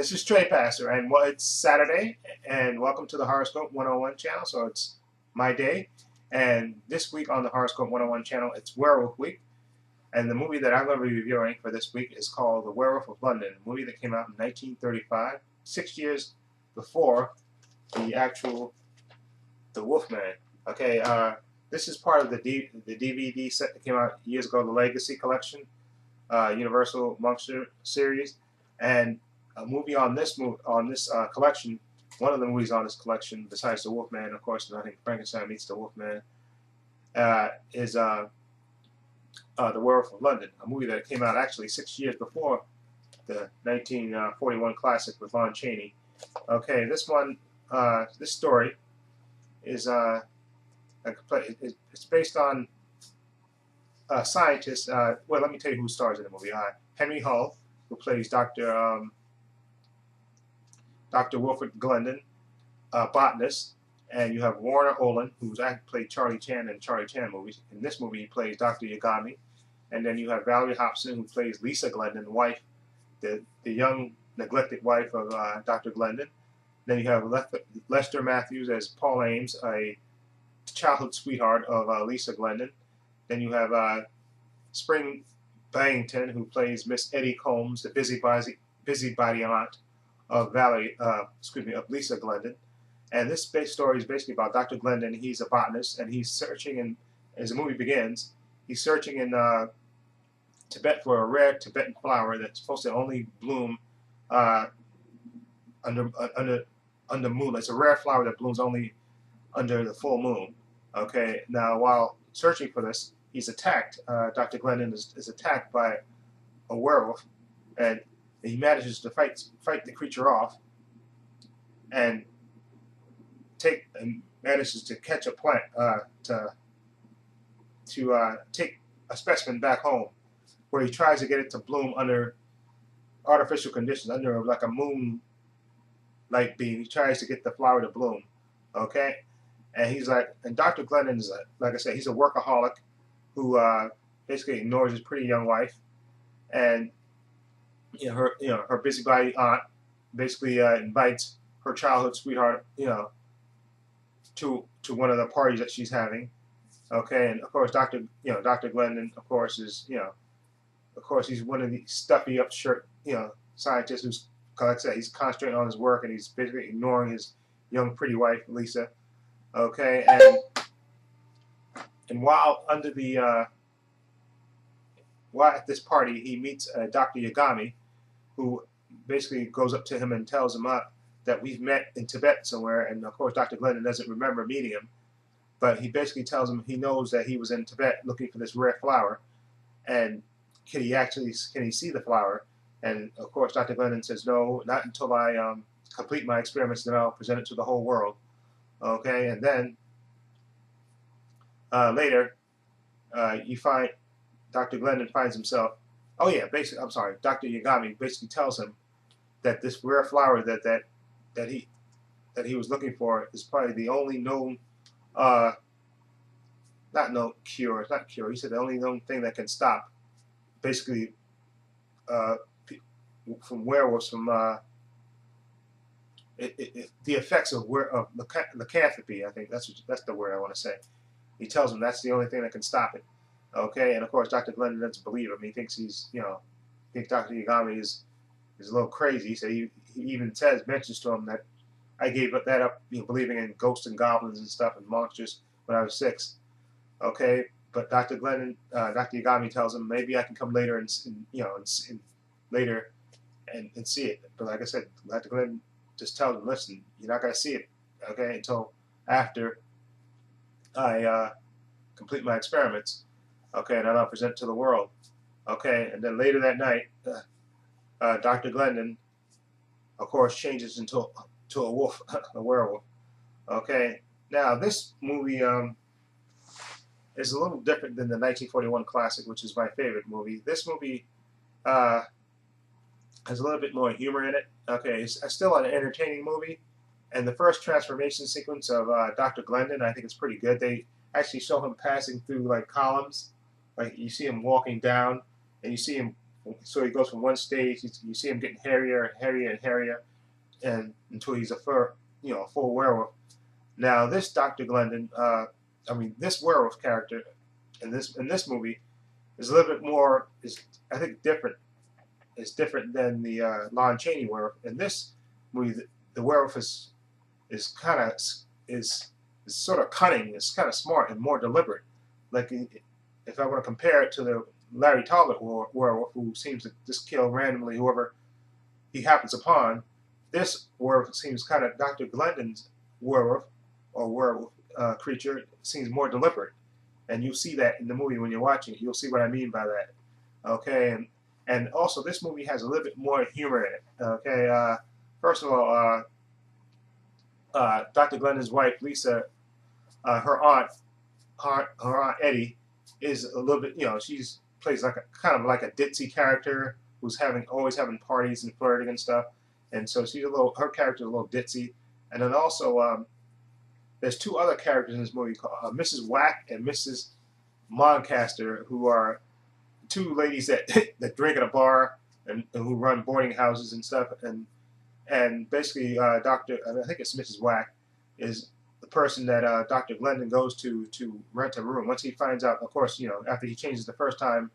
This is Trey Passer, and it's Saturday, and welcome to the Horoscope 101 channel. So it's my day, and this week on the Horoscope 101 channel, it's Werewolf Week, and the movie that I'm going to be reviewing for this week is called The Werewolf of London, a movie that came out in 1935, 6 years before The Wolfman. Okay, this is part of the DVD set that came out years ago, the Legacy Collection, Universal Monster series, and a movie on this collection. One of the movies on this collection, besides The Wolfman, of course, I think Frankenstein meets The Wolfman, is The Werewolf of London, a movie that came out actually 6 years before the 1941 classic with Lon Chaney. Okay, this story is it's based on scientists. Well, let me tell you who stars in the movie. Henry Hull, who plays Dr. Wilfred Glendon, botanist, and you have Warner Olin, who's actually played Charlie Chan in Charlie Chan movies. In this movie, he plays Dr. Yagami, and then you have Valerie Hobson, who plays Lisa Glendon, wife, the young neglected wife of Dr. Glendon. Then you have Lester Matthews as Paul Ames, a childhood sweetheart of Lisa Glendon. Then you have Spring Bangington, who plays Miss Eddie Combs, the busybody aunt of of Lisa Glendon. And this story is basically about Dr. Glendon. He's a botanist, and he's searching, and as the movie begins, he's searching in Tibet for a rare Tibetan flower that's supposed to only bloom under moonlight. It's a rare flower that blooms only under the full moon. Okay, now while searching for this, he's attacked. Dr. Glendon is attacked by a werewolf, and he manages to fight the creature off, and manages to catch a plant to take a specimen back home, where he tries to get it to bloom under artificial conditions, under like a moonlight beam. He tries to get the flower to bloom. Okay, and Dr. Glendon is like I said, he's a workaholic who basically ignores his pretty young wife, and her busybody aunt basically invites her childhood sweetheart, to one of the parties that she's having. Okay, and of course Dr. Glendon, of course, is he's one of these stuffy up shirt scientists who's, like I said, he's concentrating on his work, and he's basically ignoring his young pretty wife Lisa. Okay, and while at this party, he meets Dr. Yagami, who basically goes up to him and tells him that we've met in Tibet somewhere. And of course, Dr. Glendon doesn't remember meeting him, but he basically tells him he knows that he was in Tibet looking for this rare flower, and can he see the flower? And of course, Dr. Glendon says, no, not until I complete my experiments, then I'll present it to the whole world. Okay, and then later, you find Dr. Glendon finds himself. Oh yeah, basically, I'm sorry. Dr. Yagami basically tells him that this rare flower that he was looking for is probably the only known, not cure. It's not cure. He said the only known thing that can stop, basically, from werewolves, from the effects of lycanthropy. I think that's the word I want to say. He tells him that's the only thing that can stop it. Okay, and of course Dr. Glendon doesn't believe him. He thinks thinks Dr. Yagami is a little crazy. So he even mentions to him that I gave that up, believing in ghosts and goblins and stuff and monsters when I was 6. Okay, but Dr. Yagami tells him maybe I can come later and see it. But like I said, Dr. Glendon just tells him, listen, you're not going to see it, okay, until after I complete my experiments. Okay, and then I'll present it to the world. Okay, and then later that night, Dr. Glendon, of course, changes into a wolf, a werewolf. Okay, now this movie is a little different than the 1941 classic, which is my favorite movie. This movie has a little bit more humor in it. Okay, it's still an entertaining movie, and the first transformation sequence of Dr. Glendon, I think it's pretty good. They actually show him passing through like columns. Like you see him walking down, and you see him So he goes from one stage, you see him getting hairier and hairier and hairier, and until he's a full werewolf. Now this Dr. Glendon, this werewolf character in this movie is a little bit more, is I think different. It's different than the Lon Chaney werewolf. In this movie, the werewolf is kind of is sort of cunning. It's kind of smart and more deliberate. Like if I want to compare it to the Larry Talbot werewolf, who seems to just kill randomly whoever he happens upon, this werewolf seems kind of Dr. Glendon's werewolf or werewolf creature seems more deliberate, and you see that in the movie when you're watching it. You'll see what I mean by that. Okay, and also this movie has a little bit more humor in it. Okay, first of all, Dr. Glendon's wife Lisa, her aunt Eddie is a little bit, she's plays like a kind of like a ditzy character who's always having parties and flirting and stuff, and so her character is a little ditzy. And then also there's two other characters in this movie called Mrs. Whack and Mrs. Moncaster, who are two ladies that that drink at a bar and who run boarding houses and stuff. And basically, I think it's Mrs. Whack, is the person that Dr. Glendon goes to rent a room. Once he finds out, of course, after he changes the first time,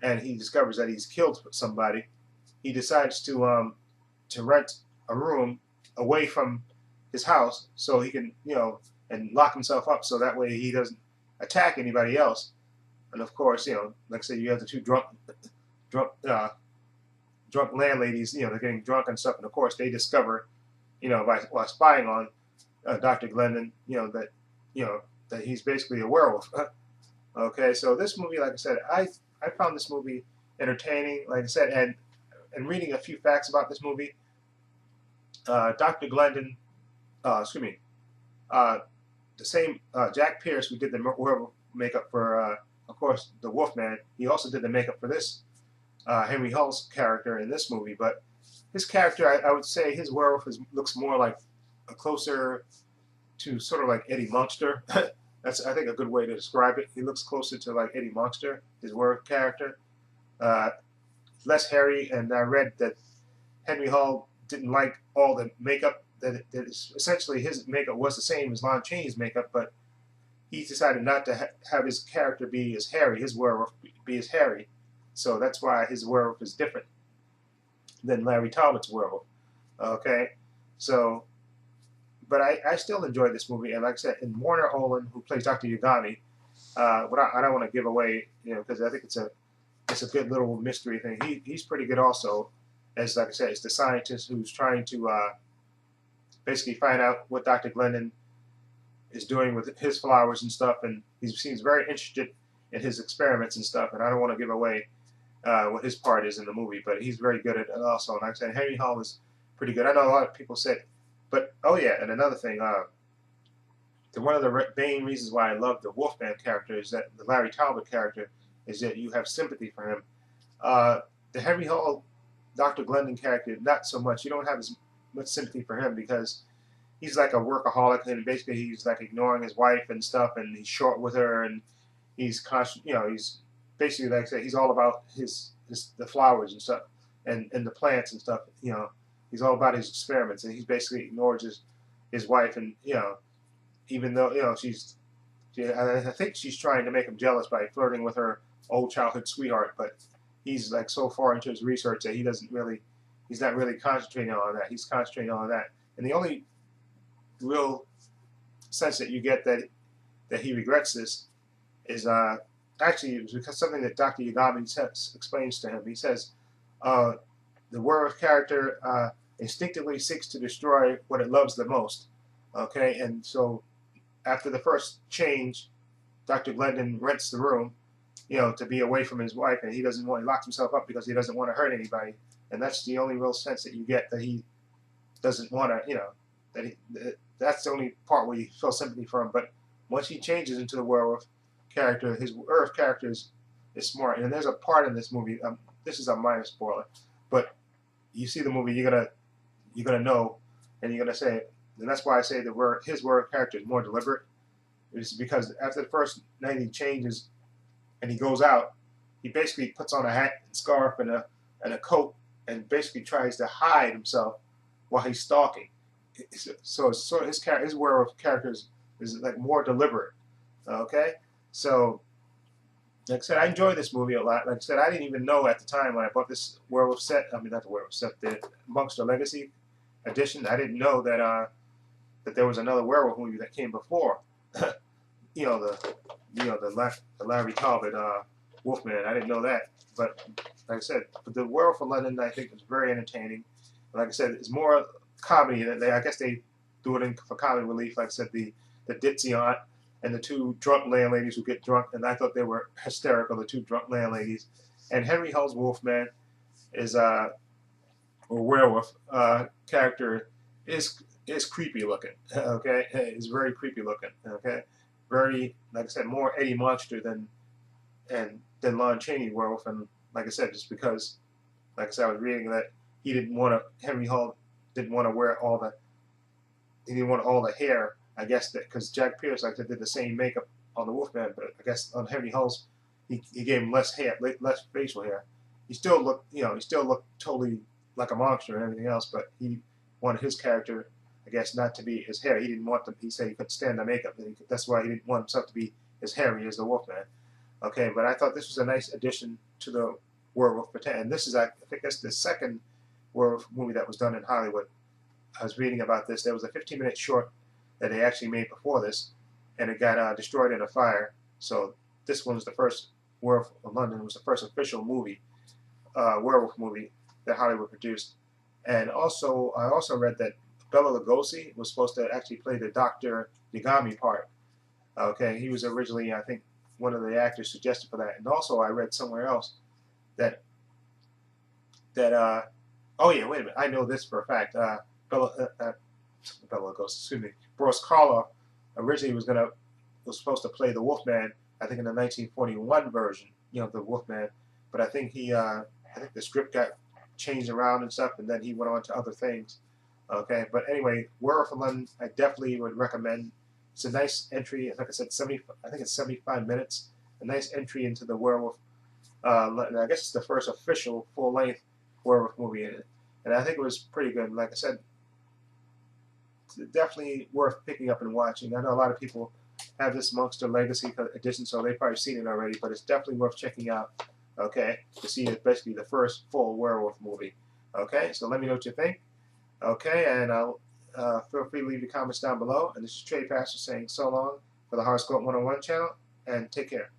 and he discovers that he's killed somebody, he decides to rent a room away from his house so he can, and lock himself up so that way he doesn't attack anybody else. And of course, like I say, you have the two drunk landladies, they're getting drunk and stuff, and of course they discover, while spying on Dr. Glendon, that he's basically a werewolf. Okay, so this movie, like I said, I found this movie entertaining, like I said, and reading a few facts about this movie. Dr. Glendon, the same Jack Pierce who did the werewolf makeup for, of course, the Wolfman. He also did the makeup for this Henry Hull's character in this movie, but his character, I would say his werewolf looks more like closer to sort of like Eddie Munster. That's, I think, a good way to describe it. He looks closer to like Eddie Munster, his werewolf character. Less hairy, and I read that Henry Hull didn't like all the makeup, that essentially his makeup was the same as Lon Chaney's makeup, but he decided not to have his character be as hairy, his werewolf be as hairy. So that's why his werewolf is different than Larry Talbot's werewolf. Okay, so, but I still enjoyed this movie, and like I said, and Warner Olin, who plays Dr. Yagami, but I don't want to give away, because I think it's a good little mystery thing. He's pretty good also, as like I said, it's the scientist who's trying to basically find out what Dr. Glendon is doing with his flowers and stuff, and he seems very interested in his experiments and stuff, and I don't want to give away what his part is in the movie, but he's very good at it also. And like I said, Henry Hull is pretty good. I know a lot of people said, but oh yeah, and another thing, one of the main reasons why I love the Wolfman character is that the Larry Talbot character is that you have sympathy for him. The Henry Hull Dr. Glendon character, not so much. You don't have as much sympathy for him because he's like a workaholic, and basically he's like ignoring his wife and stuff, and he's short with her, and he's he's basically, like I said, he's all about the flowers and stuff, and the plants and stuff. He's all about his experiments, and he basically ignores his wife, and even though I think she's trying to make him jealous by flirting with her old childhood sweetheart, but he's like so far into his research that he's not really concentrating on that. He's concentrating on that, and the only real sense that you get that he regrets this is actually it was because something that Dr. Yagami explains to him. He says the werewolf character instinctively seeks to destroy what it loves the most. Okay, and so after the first change, Dr. Glendon rents the room, to be away from his wife, and he locks himself up because he doesn't want to hurt anybody, and that's the only real sense that you get that he doesn't want to, that's the only part where you feel sympathy for him. But once he changes into the werewolf character, his werewolf character is smart, and there's a part in this movie. This is a minor spoiler, but you see the movie, you're gonna know, and you're gonna say, and that's why I say his werewolf character is more deliberate. It's because after the first night he changes and he goes out, he basically puts on a hat and scarf and a coat and basically tries to hide himself while he's stalking. So his werewolf character is like more deliberate. Okay, so like I said, I enjoyed this movie a lot. Like I said, I didn't even know at the time when I bought this werewolf set. I mean, not the werewolf set, the Monster Legacy edition. I didn't know that that there was another werewolf movie that came before. The Larry Talbot Wolfman. I didn't know that, but like I said, but the Werewolf of London I think is very entertaining. Like I said, it's more comedy. I guess they do it for comedy relief. Like I said, the ditzy aunt and the two drunk landladies who get drunk, and I thought they were hysterical. The two drunk landladies, and Henry Hull's Wolfman is or werewolf character is creepy looking. Okay, is very creepy looking. Okay, very, like I said, more Eddie Monster than Lon Chaney werewolf. And like I said, just because, like I said, I was reading that Henry Hull didn't want to wear he didn't want all the hair. I guess that because Jack Pierce, like I said, did the same makeup on the Wolfman, but I guess on Henry Hull's, he gave him less hair, less facial hair. He still looked, he still looked totally like a monster and everything else, but he wanted his character, I guess, not to be his hair. He didn't want he said he couldn't stand the makeup. That's why he didn't want himself to be as hairy as the Wolfman. Okay, but I thought this was a nice addition to the Werewolf Pretend. And this is, I think that's the second werewolf movie that was done in Hollywood. I was reading about this. There was a 15-minute short that they actually made before this, and it got destroyed in a fire. So this one was the first. Werewolf of London was the first official movie, werewolf movie that Hollywood produced. And also, I also read that Bela Lugosi was supposed to actually play the Dr. Yagami part. Okay, he was originally, I think, one of the actors suggested for that. And also, I read somewhere else that oh yeah, wait a minute, I know this for a fact. Bela Lugosi, excuse me, Boris Karloff originally was supposed to play the Wolfman, I think in the 1941 version, the Wolfman, but I think I think the script got changed around and stuff, and then he went on to other things. Okay, but anyway, Werewolf of London, I definitely would recommend. It's a nice entry. Like I said, I think it's 75 minutes. A nice entry into the Werewolf. And I guess it's the first official full-length werewolf movie in it, and I think it was pretty good. Like I said, definitely worth picking up and watching. I know a lot of people have this Monster Legacy edition, so they've probably seen it already, but it's definitely worth checking out, okay, to see it's basically the first full werewolf movie. Okay, so let me know what you think. Okay, and I'll feel free to leave your comments down below. And this is Trey Pastor saying so long for the Horoscope 101 channel, and take care.